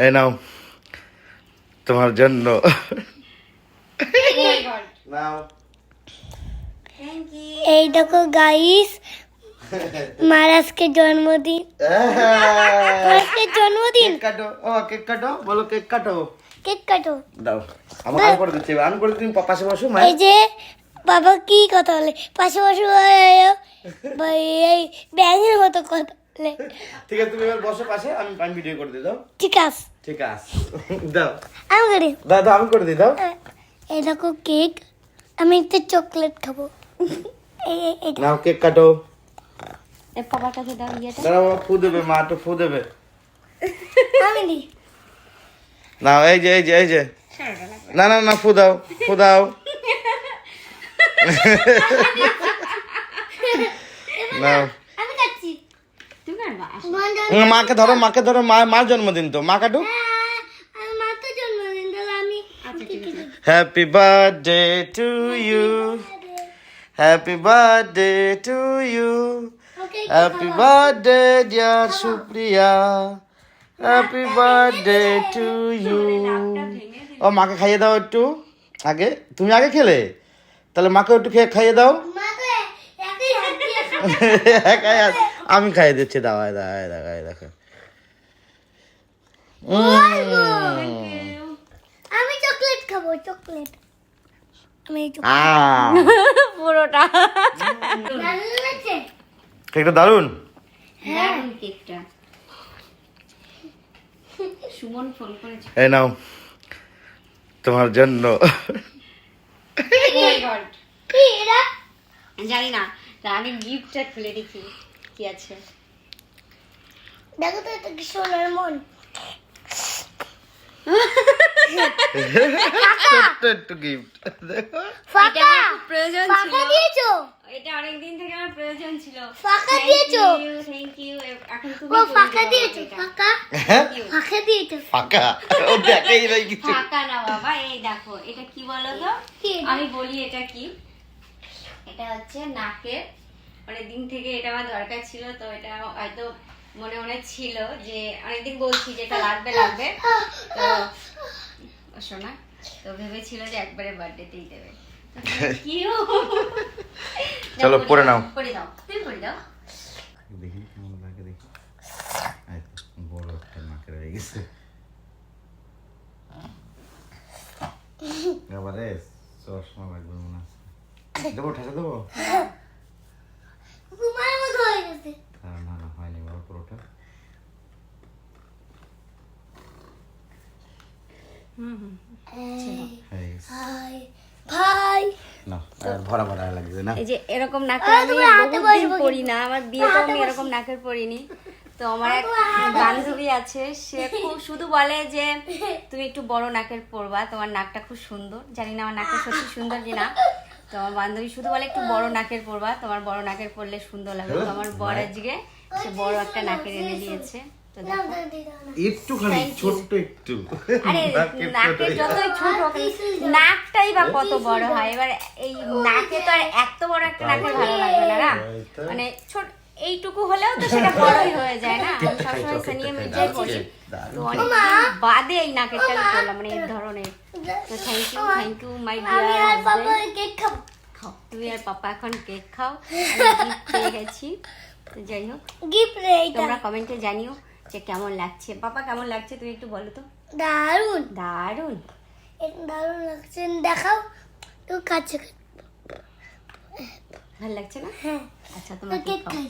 এই নাও তোমার জন্য। নাও। এই দেখো গাইস, মার আজকে জন্মদিন। আজকে জন্মদিন। কেক কাটো, ও কেক কাটো, বলো কেক কাটো। কেক কাটো। দাও আমাকে আন করে দিচ্ছি, আন করে দিন, পাশে বসো। এই যে বাবা কি কথা বলে, পাশে বসো, ভাই এই ব্যাঙের মতো কথা বলে। ঠিক আছে তুমি এবার বসো পাশে, আমি ভিডিও করে দিই। দাও। ঠিক আছে, ঠিক আছে দাও। আমি করি। দাও দাও, আমি করে দিই। দাও। এই দেখো কেক, আমি একটু চকলেট খাবো। নাও কেক কাটো। বাবার কাছে দাও ইয়েটা। দাঁড়াও, ফু দেবে, মা তো ফু দেবে। আমি নি। নাও এই যে এই যে এই যে, না না না, ফু দাও, ফু দাও। নাও। আমি কাটছি। তুমি কাটবা? মাকে ধরো, মাকে ধরো, মার জন্মদিন তো, মা কাটুক। আমি মা তো জন্মদিন দিল, আমি। Happy birthday to you, happy birthday to you, happy birthday dear Supriya, happy birthday to you. ও মাকে খাইয়ে দাও একটু আগে, তুমি আগে খেলে, তাহলে মাকে একটু খাইয়ে দাও। আমি খাইয়ে দিচ্ছি, দাওয়াই দাওয়াই দাওয়াই দেখো। আমি চকলেট খাবো, চকলেট। আমি পুরোটা কেকটা দারুন। দারুণ কেকটা। সুমন ফোন করেছে। এই নাও তোমার জন্য। জানি না, আমি গিফটটা খুলে দেখি কি আছে। দেখো তো, এটা কি সোনার মন। ছোট্ট একটু গিফট দেখো। ফাঁকা প্রয়োজন ছিল, ফাঁকা দিয়েছো। এটা অনেকদিন থেকে আমার প্রয়োজন ছিল। ফাঁকা দিয়েছো। Thank you. এখন তুমি ও ফাঁকা দিয়েছো, ফাঁকা ফাঁকা দিয়েছো। ফাঁকা, ও দেখেই নাই কিছু। ফাঁকা না বাবা, এই দেখো এটা কি বলো তো। কি? আমি বলি এটা কি। এটা হচ্ছে নাকের, অনেকদিন থেকে এটা আমার দরকার ছিল, তো এটা হয়তো মনে মনে ছিল যে অনেকদিন বলছি যে এটা লাগবে লাগবে, তো শোনা তো ভেবেছিল যে একবারে বার্থডেতেই দেবে। চলো পরে নাও। পরে দাও, তুমি পরে দাও। দেখি কেমন লাগে, দেখি। বড় একটা নাকের হয়ে গেছে। এবারে চশমা লাগবে মনে আছে। দেবো, ঠাসা দেবো। ঘুমার মতো হয়ে গেছে। না না, হয়নি বাবা পুরোটা। ভাই ভাই না, আর ভরা ভরা লাগছে না। এই যে এরকম নাকের আমি বহুদিন পরি না, আমার বিয়েতেও আমি এরকম নাকের পরিনি। তো আমার এক বান্ধবী আছে, সে খুব শুধু বলে যে তুমি একটু বড় নাকের পরবা, তোমার নাকটা খুব সুন্দর। জানি না আমার নাকটা সত্যি সুন্দর কিনা। তো আমার বান্ধবী শুধু বলে একটু বড় নাকের পরবা, তোমার বড় নাকের পরলে সুন্দর লাগবে। তো আমার বর আজকে সে বড় একটা নাকের এনে দিয়েছে। তো দেখো একটুখানি ছোট্ট একটু। আরে নাকের যতই ছোট হোক, নাকটাই বা কত বড় হয়। এবার এই নাকে তো আর এত বড় একটা নাকের ভালো লাগবে না, না মানে ছোট এইটুকু হলেও তো সেটা বড়ই হয়ে যায় না। আমি সবসময় সানিয়ে মির্জাই বলি, তো অনেক বাদে এই নাকেরটা করলাম, মানে এই ধরনের। তো thank you my dear husband. Cake খাবো। খাও, তুমি আর পাপা এখন কেক খাও। আমি gift পেয়ে গেছি। তো যাই হোক, গিফট রে এটা। তোমরা কমেন্টে জানিও যে কেমন লাগছে। পাপা কেমন লাগছে তুমি একটু বলো তো। দারুন, দারুণ। এটা দারুন লাগছে। দেখাও তো, কাছে ভালো লাগছে না? হ্যাঁ। আচ্ছা তোমরা কেক খাও। খাই।